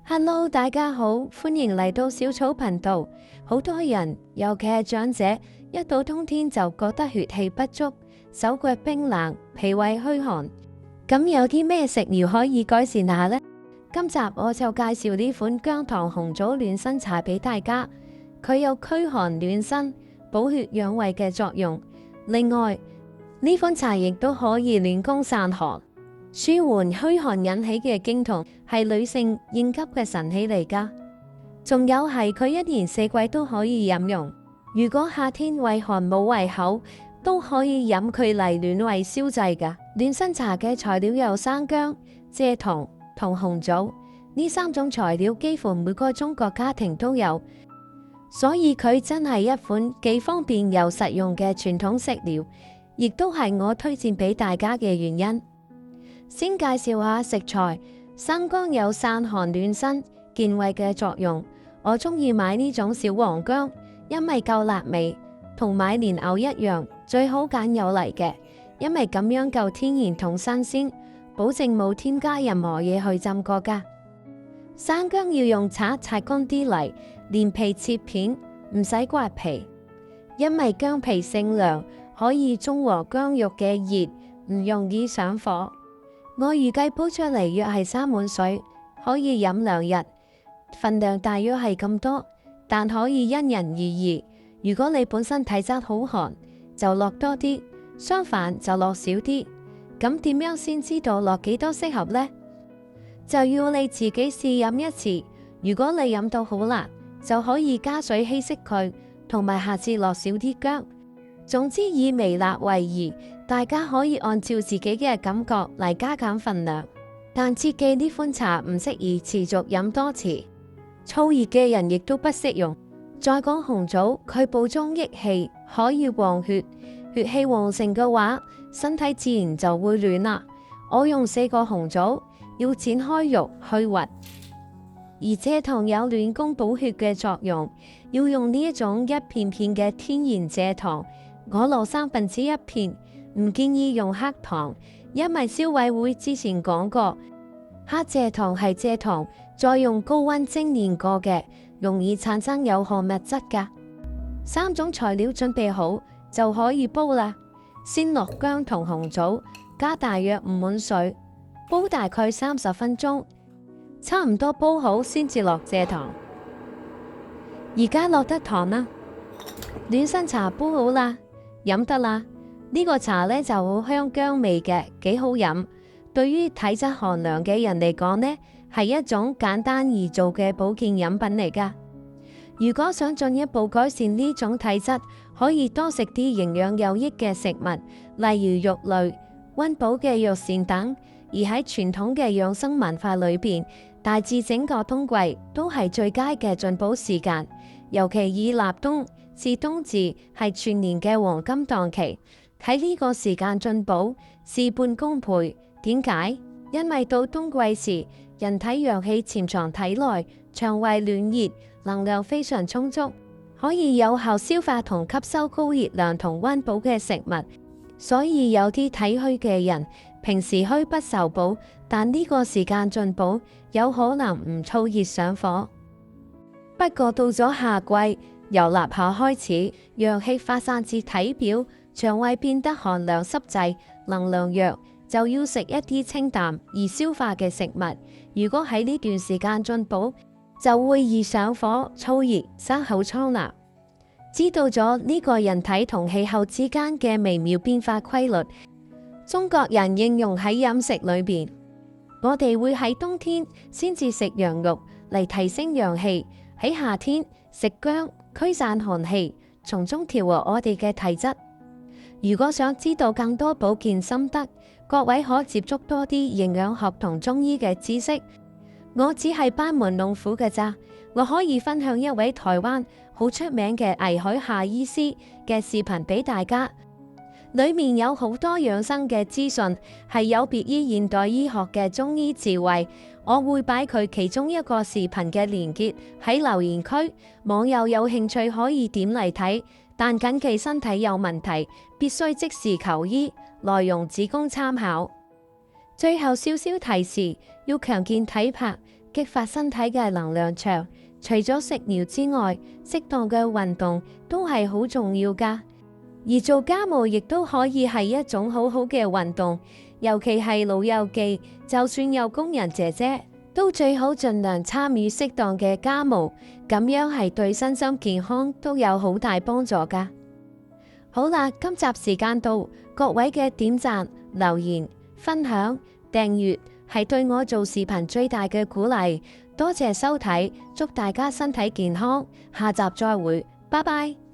Hello，大家好，歡迎嚟到小草頻道。好多人，尤其係長者，一到冬天就覺得血氣不足、手腳冰冷、脾胃虛寒。咁有啲咩食療可以改善下呢？今集我就介紹呢款薑糖紅棗暖身茶俾大家。佢有驅寒暖身、補血養胃嘅作用。另外，呢款茶亦都可以暖宮散寒。舒緩虛寒引起嘅經痛，係女性應急嘅神器嚟㗎。仲有係佢一年四季都可以飲用。如果夏天胃寒冇胃口，都可以飲佢嚟暖胃消滯㗎。暖身茶嘅材料有生薑、蔗糖同紅棗，呢三種材料幾乎每個中國家庭都有，所以佢真係一款既方便又實用嘅傳統食療，亦都係我推薦俾大家嘅原因。先介紹下食材，生薑有散寒暖身、健胃嘅作用。我中意買呢種小黃薑，因為夠辣味，同買蓮藕一樣，最好揀有泥嘅，因為咁樣夠天然同新鮮，保證冇添加任何嘢去浸過㗎。生薑要用刷乾啲泥，連皮切片，唔使刮皮，因為薑皮性涼，可以中和薑肉嘅熱，唔容易上火。我預計煲出嚟約係3碗水，可以飲2日，份量大約係咁多，但可以因人而異。如果你本身體質好寒，就落多啲；相反就落少啲。咁點樣先知道落幾多適合呢？就要你自己試飲一次。如果你飲到好辣，就可以加水稀釋佢，同埋下次落少啲薑。總之以微辣為宜，大家可以按照自己嘅感覺嚟加減份量，但切記呢款茶唔適宜持續飲多次，燥熱嘅人亦都不適用。再講紅棗，佢補中益氣，可以旺血，血氣旺盛嘅話，身體自然就會暖啦。我用4個紅棗，要剪開肉去核，而蔗糖有暖宮補血嘅作用，要用呢一種一片片嘅天然蔗糖。我落1/3片，唔建議用黑糖，因為消委會之前講過，黑蔗糖係蔗糖再用高溫精煉過嘅，容易產生有害物質㗎。3種材料準備好就可以煲啦。先落薑同紅棗，加大約5碗水，煲大概30分鐘，差唔多煲好先至落蔗糖。而家落得糖啦，暖身茶煲好啦。飲得啦，呢個茶呢就好香薑味嘅，幾好飲。對於體質寒涼嘅人嚟講呢，係一種簡單易做嘅保健飲品嚟㗎。如果想進一步改善呢種體質，可以多食啲營養有益嘅食物，例如肉類、溫補嘅藥膳等。而喺傳統嘅養生文化裏邊，大致整個冬季都係最佳嘅進補時間，尤其以立冬至冬至係全年嘅黃金檔期，喺呢個時間進補事半功倍。點解？因為到冬季時，人體陽氣潛藏體內，腸胃暖熱，能量非常充足，可以有效消化同吸收高熱量同溫補嘅食物。所以有啲體虛嘅人，平時虛不受補，但呢個時間進補，有可能唔燥熱上火。不過到咗夏季，由立夏開始，陽氣發散至體表，腸胃變得寒涼濕滯，能量弱，就要食一啲清淡易消化嘅食物。如果喺呢段時間進補，就會易上火、燥熱、生口瘡啦。知道咗呢個人體同氣候之間嘅微妙變化規律，中國人應用喺飲食裏邊。我哋會喺冬天先至食羊肉嚟提升陽氣，喺夏天食薑驅散寒氣，從中調和我哋嘅體質。如果想知道更多保健心得，各位可接觸多啲營養學同中醫嘅知識。我只係班門弄斧嘅咋，我可以分享一位台灣好出名嘅倪海夏醫師嘅視頻俾大家，裏面有好多養生嘅資訊，係有別於現代醫學嘅中醫智慧。我會擺佢其中一個視頻嘅連結喺留言區，網友有興趣可以點嚟睇。但謹記身體有問題，必須即時求醫，內容只供參考。最後少少提示，要強健體魄，激發身體嘅能量場。除咗食療之外，適當嘅運動都係好重要㗎。而做家務亦都可以係一種好好嘅運動，尤其係老友記，就算有工人姐姐，都最好盡量參與適當嘅家務，咁樣係對身心健康都有好大幫助㗎。好啦，今集時間到，各位嘅點讚、留言、分享、訂閱係對我做視頻最大嘅鼓勵。多謝收睇，祝大家身體健康，下集再會，拜拜。